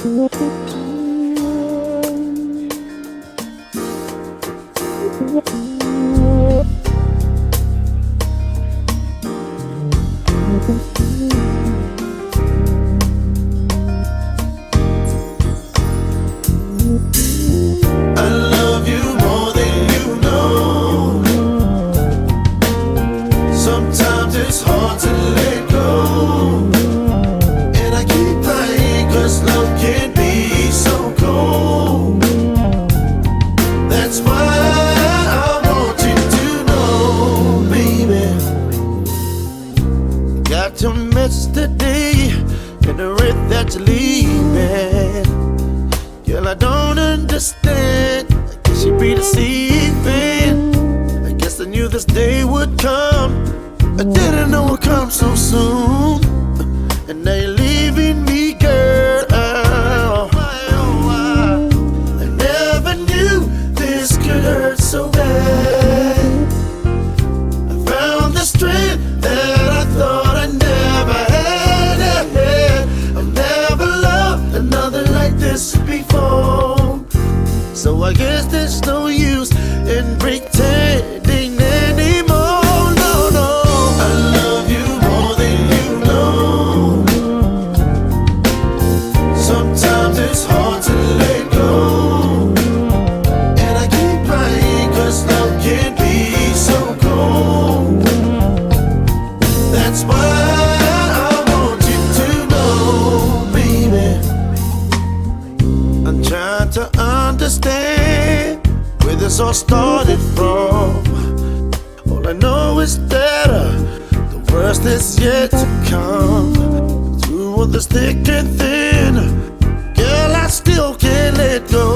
love you more than you know. Sometimes it's hard to let go, and I keep trying, 'cause love can be so cold. That's why I want you to know, baby. Got your message today, and I read that you're leaving. Girl, I don't understand. I guess you be deceiving. I guess I knew this day would come. I didn't know it would come so soon. And now you're leaving me, girl. I never knew this could hurt so bad. I found the strength that I thought I never had. I've never loved another like this before. So I guess there's no use in pretending anymore. No, no. I love you more than you know. Sometimes it's hard to let go, and I keep trying, 'cause love can be so cold. That's why I want you to know, baby. I'm trying to understand where this all started from. All I know is that the worst is yet to come. Through all this thick and thin, girl, I still can't let go.